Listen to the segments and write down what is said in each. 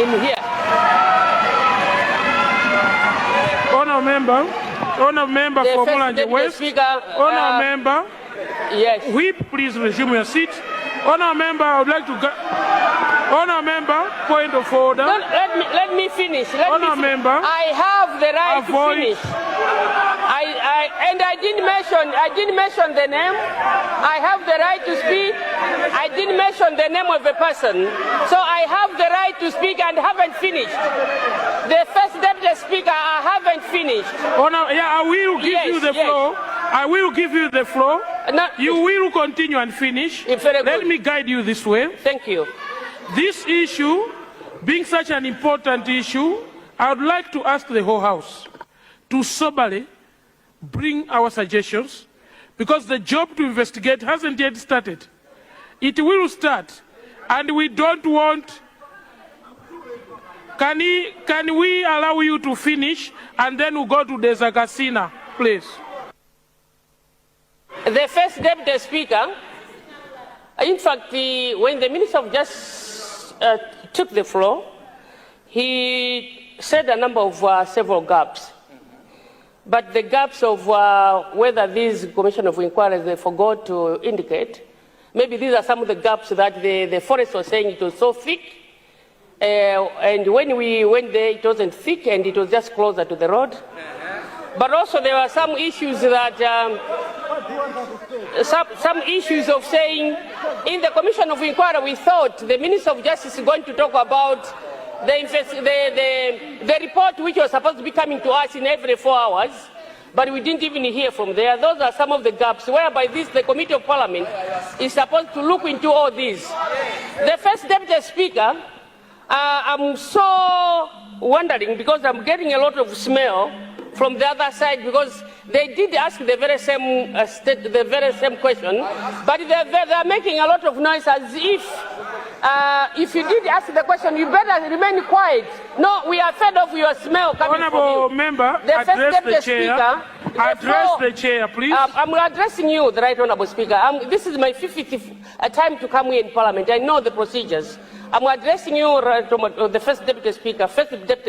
in here. Honourable member for Mulanje West. Honourable member. Yes. Whip, please resume your seat. Honourable member, I would like to. Honourable member, point of order. No, let me finish. Honourable member. I have the right to finish. I didn't mention the name. I have the right to speak. I didn't mention the name of a person. So I have the right to speak and haven't finished. The first deputy speaker, I haven't finished. I will give you the floor. I will give you the floor. No, you will continue and finish. Let me guide you this way. Thank you. This issue, being such an important issue, I would like to ask the whole House to soberly bring our suggestions, because the job to investigate hasn't yet started. It will start, and we don't want. Can we allow you to finish, and then we'll go to the Zagasina, please? The first deputy speaker, in fact, when the Minister of Justice took the floor, he said a number of several gaps. But the gaps of whether these commission of inquiries they forgot to indicate, maybe these are some of the gaps that the forest was saying it was so thick, and when we went there it wasn't thick and it was just closer to the road. But also there were some issues that, some issues of saying in the commission of inquiry we thought the Minister of Justice is going to talk about the report which was supposed to be coming to us in every 4 hours, but we didn't even hear from there. Those are some of the gaps whereby the Committee of Parliament is supposed to look into all these. The first deputy speaker, I'm so wondering because I'm getting a lot of smell from the other side because they did ask the very same question, but they're making a lot of noise as if you did ask the question, you better remain quiet. No, we are fed of your smell coming Honourable from you. member, the address the chair. Address the chair, please. I'm addressing you, the Right Honourable Speaker. This is my 50th time to come here in Parliament. I know the procedures. I'm addressing you, the first deputy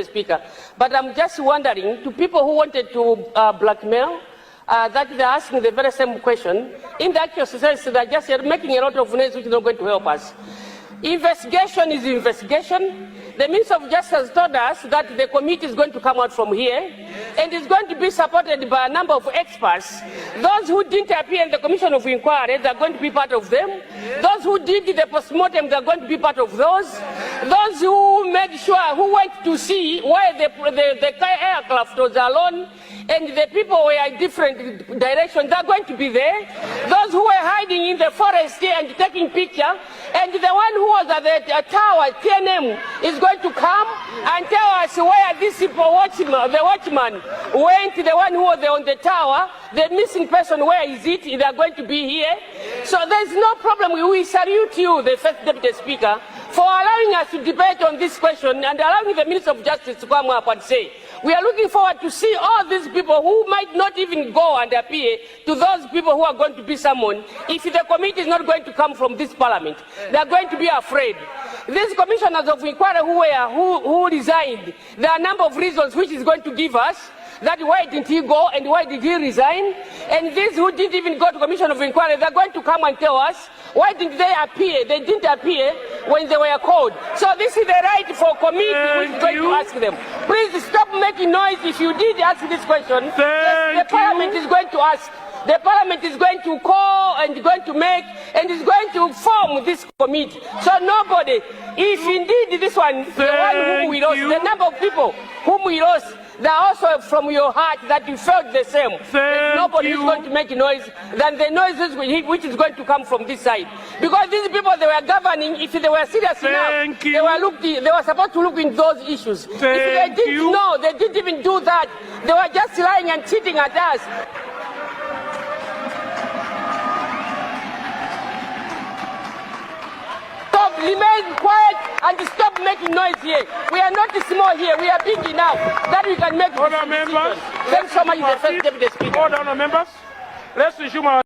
speaker, but I'm just wondering to people who wanted to blackmail, that they're asking the very same question. In the actual sense, they're just making a lot of noise which is not going to help us. Investigation is investigation. The Minister of Justice has told us that the committee is going to come out from here and is going to be supported by a number of experts. Those who didn't appear in the Commission of Inquiry, they are going to be part of them. Those who did the postmortem, they are going to be part of those. Those who made sure, who went to see why the aircraft was alone and the people were in different directions, they are going to be there. Those who were hiding in the forest here and taking pictures, and the one who was at the tower, TNM, is going to come and tell us where this the watchman went, the one who was on the tower, the missing person, where is it? They are going to be here. So there's no problem. We salute you, the first deputy speaker, for allowing us to debate on this question and allowing the Minister of Justice to come up and say. We are looking forward to see all these people who might not even go and appear to those people who are going to be summoned. If the committee is not going to come from this parliament, they are going to be afraid. These commissioners of inquiry who resigned, there are a number of reasons which is going to give us that why didn't he go and why did he resign? And these who didn't even go to commission of inquiry, they're going to come and tell us why didn't they appear? They didn't appear when they were called. So this is the right for committee which is going to ask them. Please stop making noise. If you did ask this question, the parliament is going to ask. The parliament is going to call and going to make and is going to form this committee. So nobody, if indeed this one, the one whom we lost, the number of people whom we lost, they are also from your heart that you felt the same. Nobody is going to make noise than the noises which is going to come from this side. Because these people they were governing, if they were serious enough, they were supposed to look into those issues. If they didn't know, they didn't even do that. They were just lying and cheating at us. Stop, remain quiet and stop making noise here. We are not small here, we are big enough that we can make decisions. Thanks so much, the first deputy speaker. Hold on, members. Let's resume our